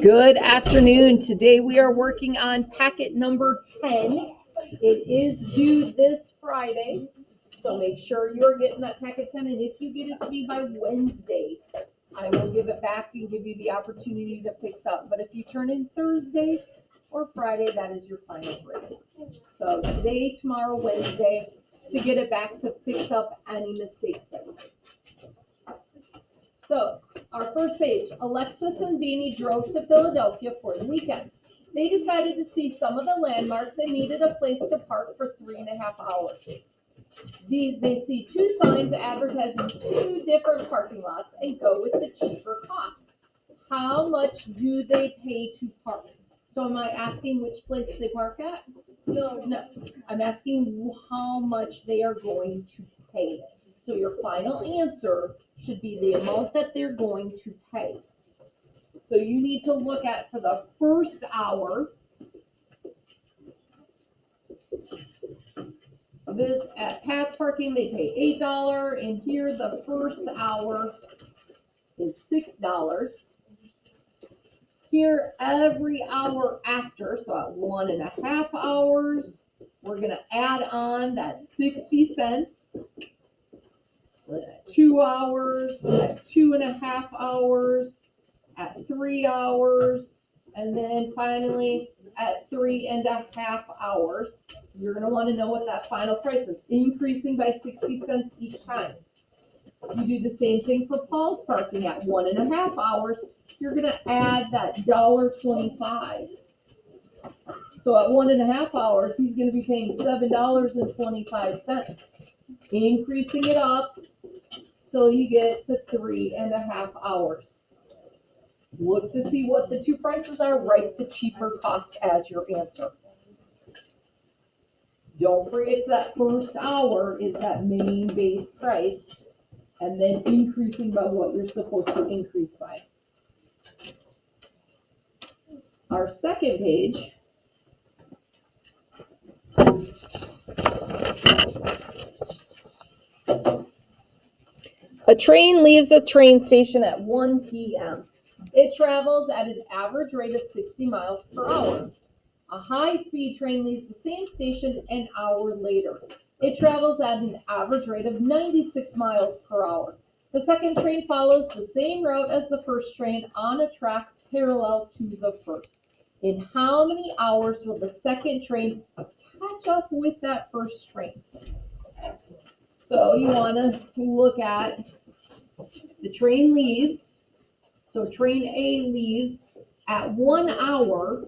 Good afternoon. Today we are working on packet number 10. It is due this Friday, so make sure you're getting that packet 10. And if you get it to me by Wednesday, I will give it back and give you the opportunity to fix up. But if you turn in Thursday or Friday, that is your final grade. So today, tomorrow, Wednesday, to get it back to fix up any mistakes that you made. So, our first page, Alexis and Beanie drove to Philadelphia for the weekend. They decided to see some of the landmarks and needed a place to park for 3.5 hours. They see two signs advertising two different parking lots and go with the cheaper cost. How much do they pay to park? So am I asking which place they park at? No. I'm asking how much they are going to pay. So your final answer should be the amount that they're going to pay. So you need to look at for the first hour. At Pat's Parking, they pay $8, and here the first hour is $6. Here, every hour after, so at 1.5 hours, we're going to add on that 60 cents. At 2 hours, at 2.5 hours, at 3 hours, and then finally at 3.5 hours. You're going to want to know what that final price is, increasing by 60 cents each time. You do the same thing for Paul's Parking at 1.5 hours. You're going to add that $1.25. So at 1.5 hours, he's going to be paying $7.25, increasing it up till you get to 3.5 hours. Look to see what the two prices are. Write the cheaper cost as your answer. Don't forget that first hour is that main base price, and then increasing by what you're supposed to increase by. Our second page a train leaves a train station at 1 p.m. It travels at an average rate of 60 miles per hour. A high-speed train leaves the same station an hour later. It travels at an average rate of 96 miles per hour. The second train follows the same route as the first train on a track parallel to the first. In how many hours will the second train catch up with that first train? So you want to look at the train leaves. So train A leaves at 1 hour.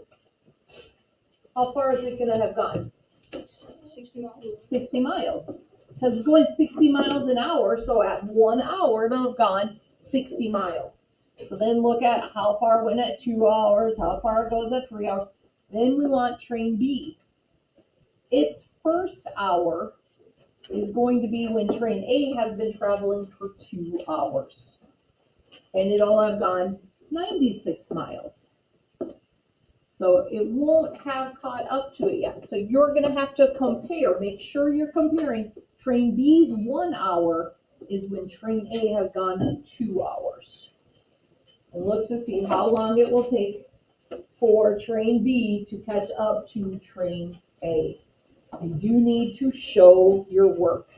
How far is it going to have gone? 60 miles. 60 miles. Because it's going 60 miles an hour, so at 1 hour, it'll have gone 60 miles. So then look at how far it went at 2 hours, how far it goes at 3 hours. Then we want train B. Its first hour is going to be when train A has been traveling for 2 hours. And it'll have gone 96 miles. So it won't have caught up to it yet. So you're going to have to compare. Make sure you're comparing. Train B's 1 hour is when train A has gone 2 hours. And look to see how long it will take for train B to catch up to train A. You do need to show your work.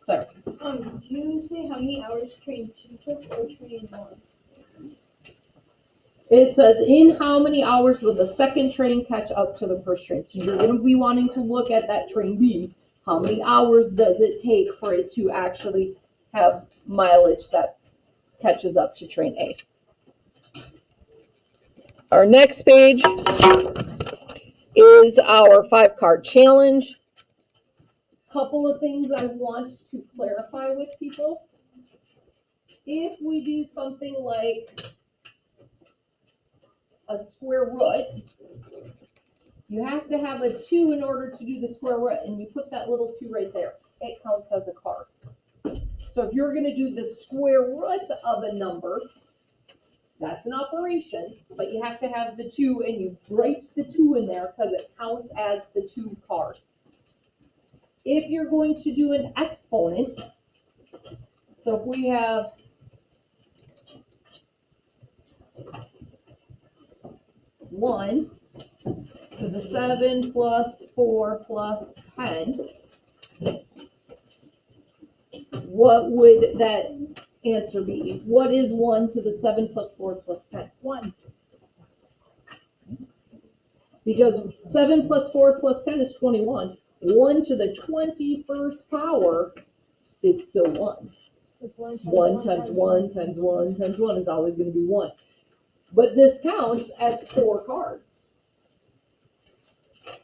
Sorry. Did you say how many hours train 2 took or train 1? It says, in how many hours will the second train catch up to the first train? So you're going to be wanting to look at that train B. How many hours does it take for it to actually have mileage that catches up to train A? Our next page is our 5-card challenge. Couple of things I want to clarify with people. If we do something like a square root, you have to have a 2 in order to do the square root, and you put that little 2 right there. It counts as a card. So if you're going to do the square root of a number, that's an operation, but you have to have the 2, and you write the 2 in there because it counts as the 2 card. If you're going to do an exponent, so if we have 1 to the 7 plus 4 plus 10, what would that answer be? What is 1 to the 7 plus 4 plus 10? 1. Because 7 plus 4 plus 10 is 21. 1 to the 21st power is still 1. 1 times 1 times 1 times 1 is always going to be 1. But this counts as 4 cards.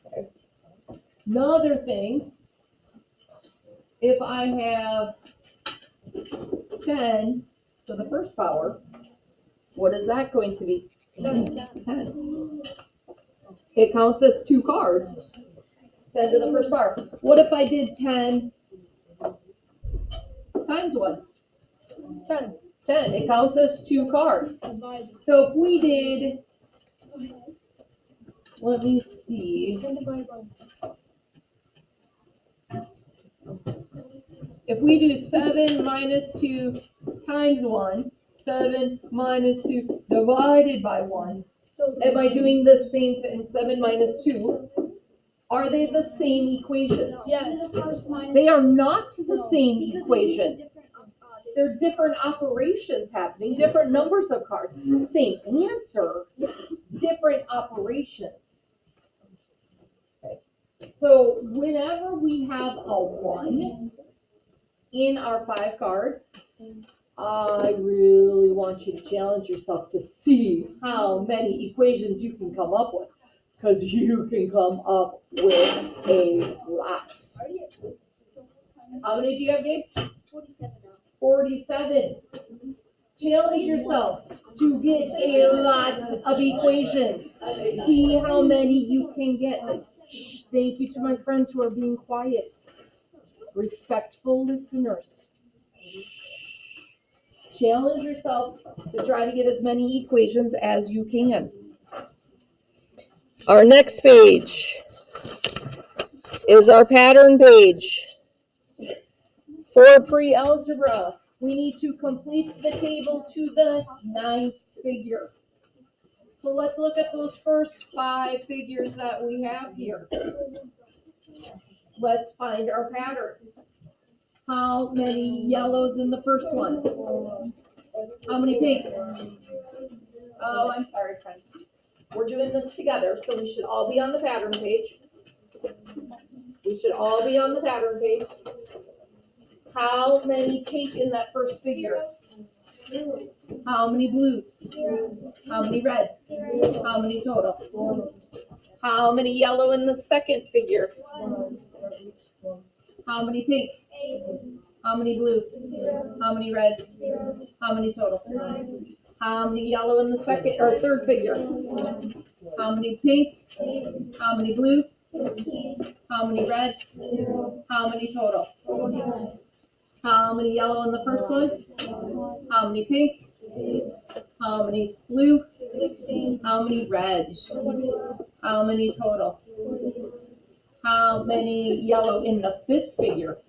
Okay. Another thing, if I have 10 to the first power, what is that going to be? 10. It counts as 2 cards. 10 to the first power. What if I did 10 times 1? 10. 10. It counts as 2 cards. So if we did, let me see. If we do 7 minus 2 times 1, 7 minus 2 divided by 1, am I doing the same thing? 7 minus 2? Are they the same equations? Yes. They are not the same equation. There's different operations happening, different numbers of cards. Same answer, different operations. Okay. So whenever we have a 1 in our 5 cards, I really want you to challenge yourself to see how many equations you can come up with, because you can come up with a lot. How many do you have, Gabe? 47. Challenge yourself to get a lot of equations. See how many you can get. Shh, thank you to my friends who are being quiet. Respectful listeners. Challenge yourself to try to get as many equations as you can. Our next page is our pattern page. For pre-algebra, we need to complete the table to the 9th figure. So let's look at those first 5 figures that we have here. Let's find our patterns. How many yellows in the first one? How many pink? Oh, I'm sorry, friends. We're doing this together, so we should all be on the pattern page. We should all be on the pattern page. How many pink in that first figure? How many blue? How many red? How many total? How many yellow in the second figure? How many pink? How many blue? How many red? How many total? How many yellow in the second or third figure? How many pink? How many blue? How many red? How many total? How many yellow in the first one? How many pink? How many blue? How many red? How many total? How many yellow in the fifth figure?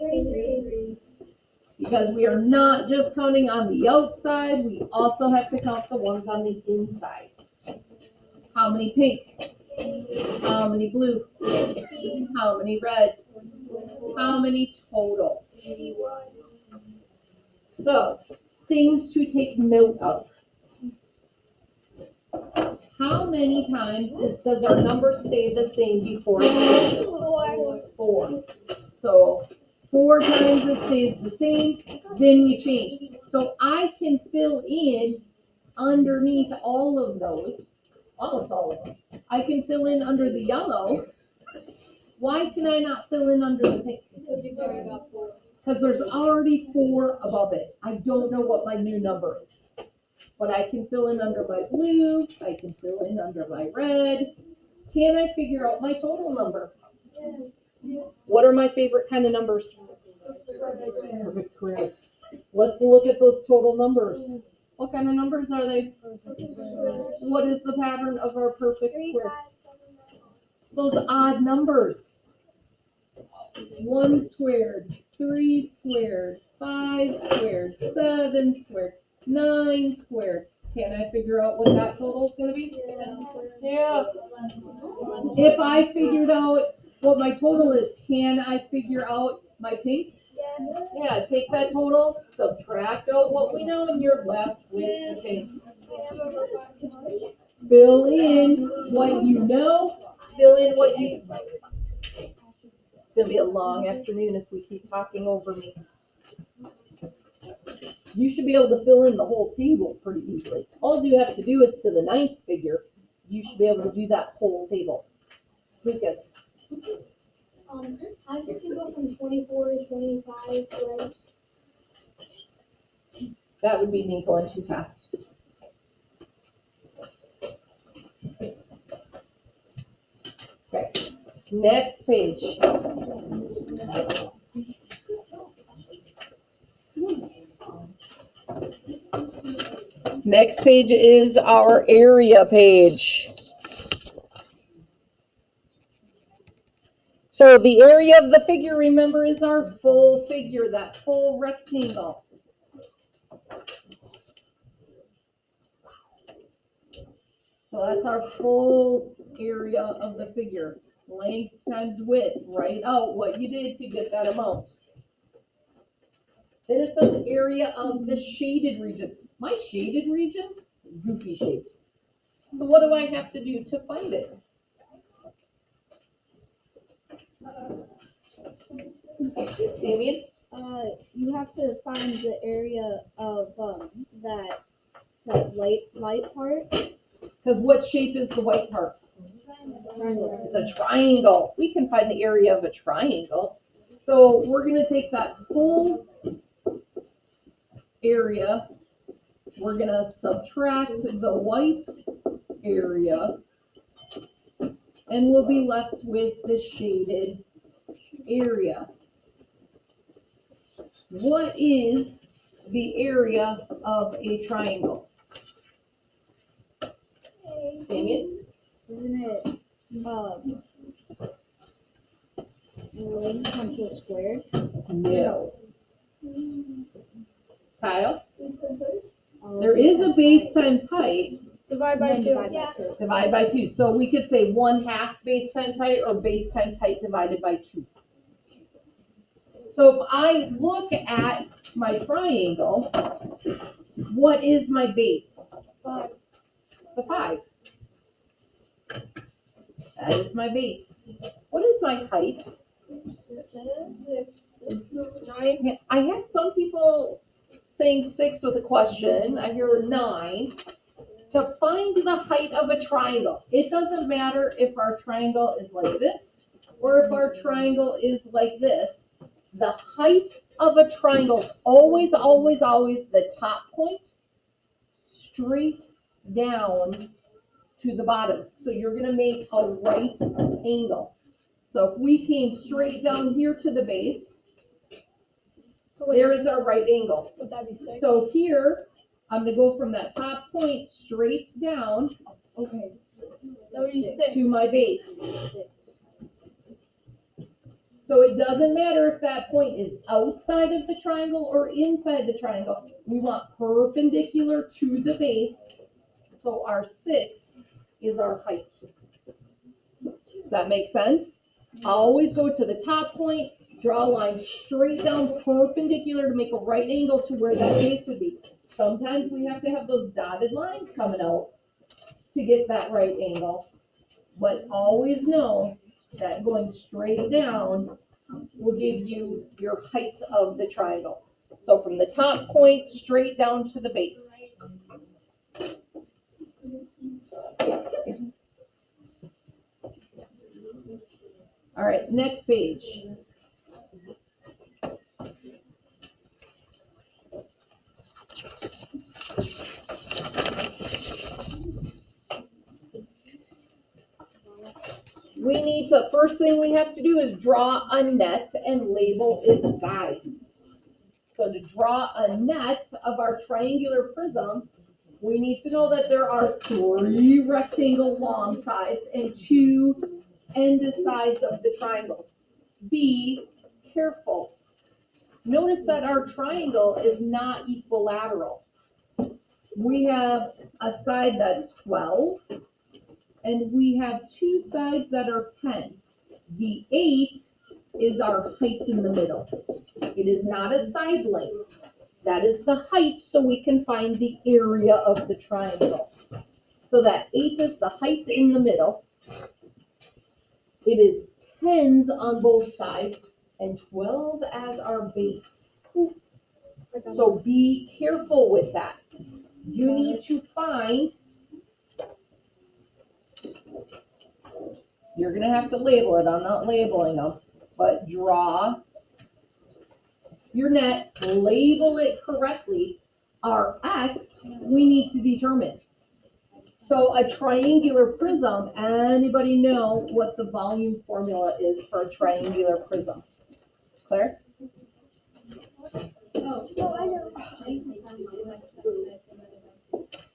Because we are not just counting on the outside, we also have to count the ones on the inside. How many pink? How many blue? How many red? How many total? So, things to take note of. How many times does our number stay the same before it changes? 4. So 4 times it stays the same, then we change. So I can fill in underneath all of those, almost all of them. I can fill in under the yellow. Why can I not fill in under the pink? Because there's already 4 above it. I don't know what my new number is. But I can fill in under my blue, I can fill in under my red. Can I figure out my total number? What are my favorite kind of numbers? Perfect squares. Let's look at those total numbers. What kind of numbers are they? What is the pattern of our perfect square? Those odd numbers. 1 squared, 3 squared, 5 squared, 7 squared, 9 squared. Can I figure out what that total is gonna be? Yeah. If I figured out what my total is, can I figure out my pink? Yes. Yeah, take that total, subtract out what we know, and you're left with the pink. Fill in what you know, fill in what you. It's gonna be a long afternoon if we keep talking over me. You should be able to fill in the whole table pretty easily. All you have to do is to the ninth figure, you should be able to do that whole table. Lucas, How did you go from 24 to 25, right? that would be me going too fast. Okay, next page. Next page is our area page. So the area of the figure, remember, is our full figure, that full rectangle. So that's our full area of the figure. Length times width. Write out what you did to get that amount. Then it says area of the shaded region. My shaded region is goofy shaped. So what do I have to do to find it? Damien? You have to find the area of that light part. Because what shape is the white part? Triangle. It's a triangle. We can find the area of a triangle. So we're going to take that full area. We're going to subtract the white area. And we'll be left with the shaded area. What is the area of a triangle? Damien? Isn't it length times a square? No. Kyle? There is a base times height. Divide by 2. Yeah. Divide by 2. So we could say 1/2 base times height or base times height divided by 2. So if I look at my triangle, what is my base? 5. The 5. That is my base. What is my height? 9. Yeah, I had some people saying 6 with a question. I hear 9. To find the height of a triangle, it doesn't matter if our triangle is like this or if our triangle is like this. The height of a triangle is always, always, always the top point straight down to the bottom. So you're going to make a right angle. So if we came straight down here to the base, there is our right angle. Would that be 6? So here, I'm going to go from that top point straight down Okay. That would be 6. to my base. So it doesn't matter if that point is outside of the triangle or inside the triangle. We want perpendicular to the base. So our 6 is our height. Does that make sense? Always go to the top point, draw a line straight down perpendicular to make a right angle to where that base would be. Sometimes we have to have those dotted lines coming out to get that right angle. But always know that going straight down will give you your height of the triangle. So from the top point straight down to the base. All right, next page. We need to, first thing we have to do is draw a net and label its sides. So to draw a net of our triangular prism, we need to know that there are 3 rectangle long sides and 2 end sides of the triangles. Be careful. Notice that our triangle is not equilateral. we have a side that's 12, and we have two sides that are 10. The 8 is our height in the middle. It is not a side length. That is the height, so we can find the area of the triangle. So that 8 is the height in the middle. It is 10s on both sides, and 12 as our base. So be careful with that. You need to find, you're going to have to label it. I'm not labeling them, but draw your net, label it correctly. Our X, we need to determine. So a triangular prism, anybody know what the volume formula is for a triangular prism? Claire? Oh, I know.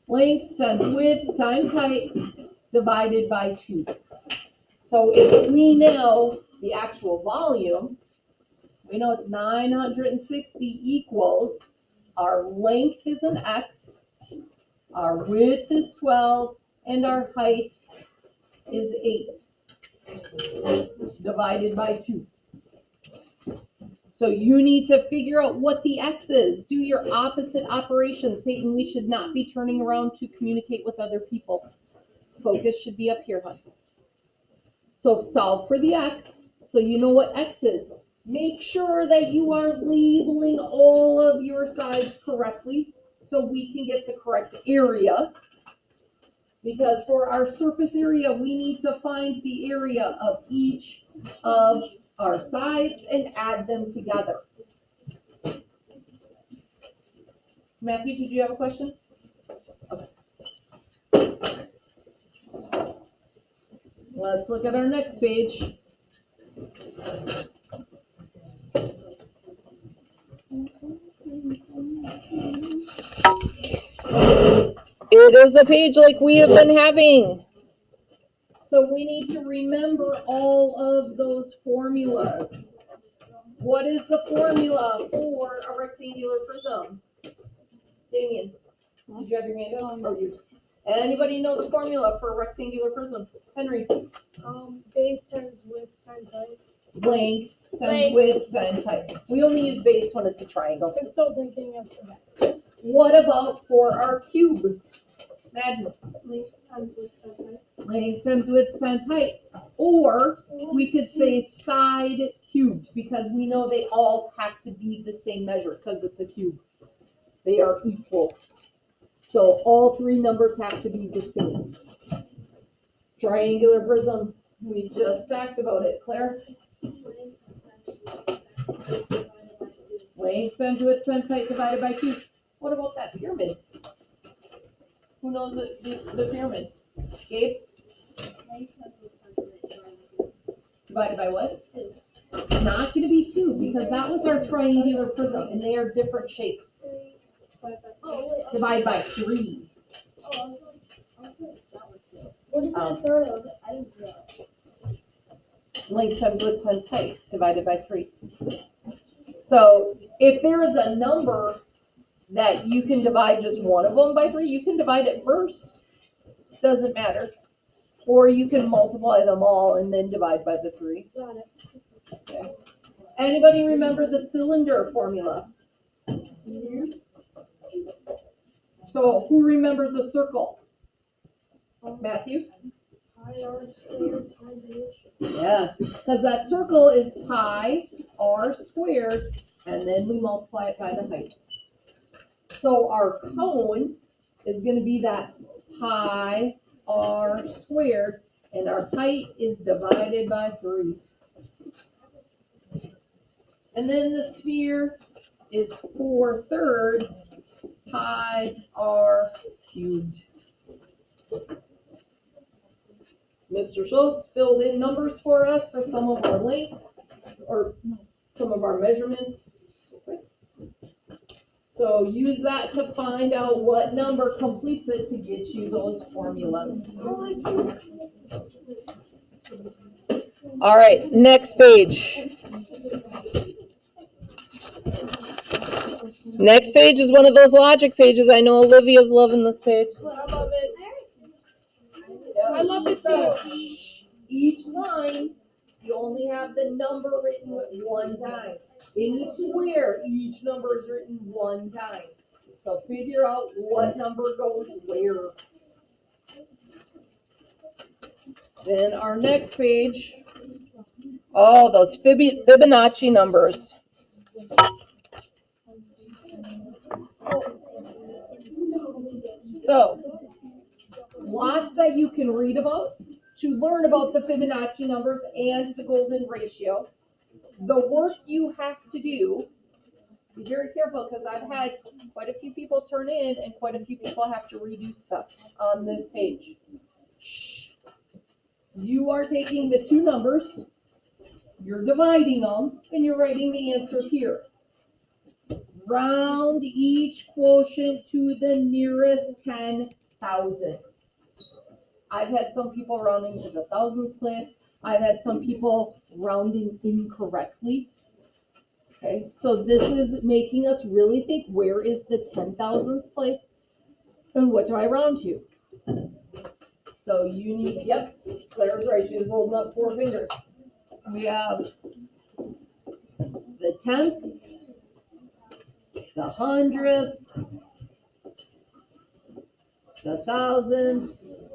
Length times width times height divided by 2. So if we know the actual volume, we know it's 960 equals, our length is an X, our width is 12, and our height is 8 divided by 2. So you need to figure out what the X is. Do your opposite operations. Peyton, we should not be turning around to communicate with other people. Focus should be up here, hon. So solve for the X, so you know what X is. Make sure that you are labeling all of your sides correctly so we can get the correct area. Because for our surface area, we need to find the area of each of our sides and add them together. Matthew, did you have a question? Okay. Let's look at our next page. It is a page like we have been having. So we need to remember all of those formulas. What is the formula for a rectangular prism? Damien, did you have your hand up? Or you? Anybody know the formula for a rectangular prism? Henry? Base times width times height. Length times width times height. We only use base when it's a triangle. I'm still thinking of that. What about for our cube? Madden? Length times width times height. Length times width times height. Or we could say side cubed, because we know they all have to be the same measure because it's a cube. They are equal. So all three numbers have to be the same. Triangular prism, we just talked about it. Claire? Length times width times height divided by 2. What about that pyramid? Who knows the pyramid? Gabe? Divided by what? 2. Not going to be 2, because that was our triangular prism, and they are different shapes. Divide by 3. What is the third of it? I didn't know. Length times width times height divided by 3. So if there is a number that you can divide just one of them by 3, you can divide it first. Doesn't matter. Or you can multiply them all and then divide by the 3. Got it. Okay. Anybody remember the cylinder formula? So who remembers a circle? Matthew? Pi r squared times h. Yes, because that circle is pi r squared, and then we multiply it by the height. So our cone is going to be that pi r squared, and our height is divided by 3. And then the sphere is 4/3 pi r cubed. Mr. Schultz filled in numbers for us for some of our lengths, or some of our measurements. So use that to find out what number completes it to get you those formulas. All right, next page. Next page is one of those logic pages. I know Olivia's loving this page. I love it. I love it too. Each line, you only have the number written one time. In each square, each number is written one time. So figure out what number goes where. Then our next page. Oh, those Fibonacci numbers. So, lots that you can read about to learn about the Fibonacci numbers and the golden ratio. The work you have to do, be very careful because I've had quite a few people turn in and quite a few people have to redo stuff on this page. Shh. You are taking the two numbers, you're dividing them, and you're writing the answer here. Round each quotient to the nearest 10,000. I've had some people rounding to the thousands place. I've had some people rounding incorrectly. Okay, so this is making us really think, where is the 10,000th place? And what do I round to? So you need, yep, Claire's right, she's holding up 4 fingers. We have the tenths, the hundredths, the thousandths,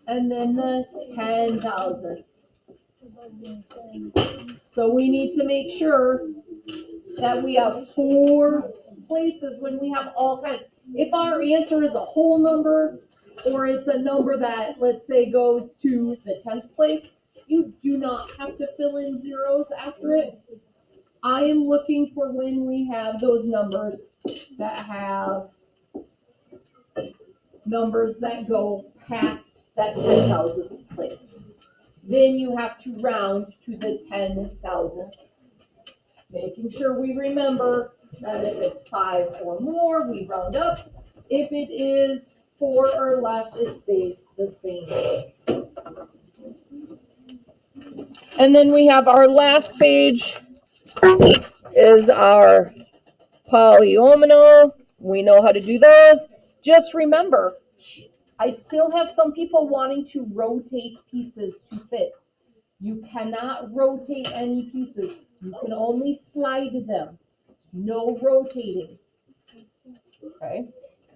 and then the 10,000ths. So we need to make sure that we have 4 places when we have all kinds. If our answer is a whole number, or it's a number that, let's say, goes to the 10th place, you do not have to fill in zeros after it. I am looking for when we have those numbers that have numbers that go past that 10,000th place. Then you have to round to the 10,000th. Making sure we remember that if it's 5 or more, we round up. If it is 4 or less, it stays the same. And then we have our last page is our polynomial. We know how to do those. Just remember, I still have some people wanting to rotate pieces to fit. You cannot rotate any pieces. You can only slide them. No rotating. Okay.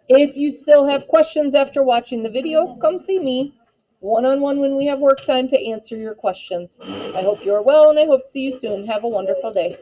If you still have questions after watching the video, come see me one-on-one when we have work time to answer your questions. I hope you're well and I hope to see you soon. Have a wonderful day.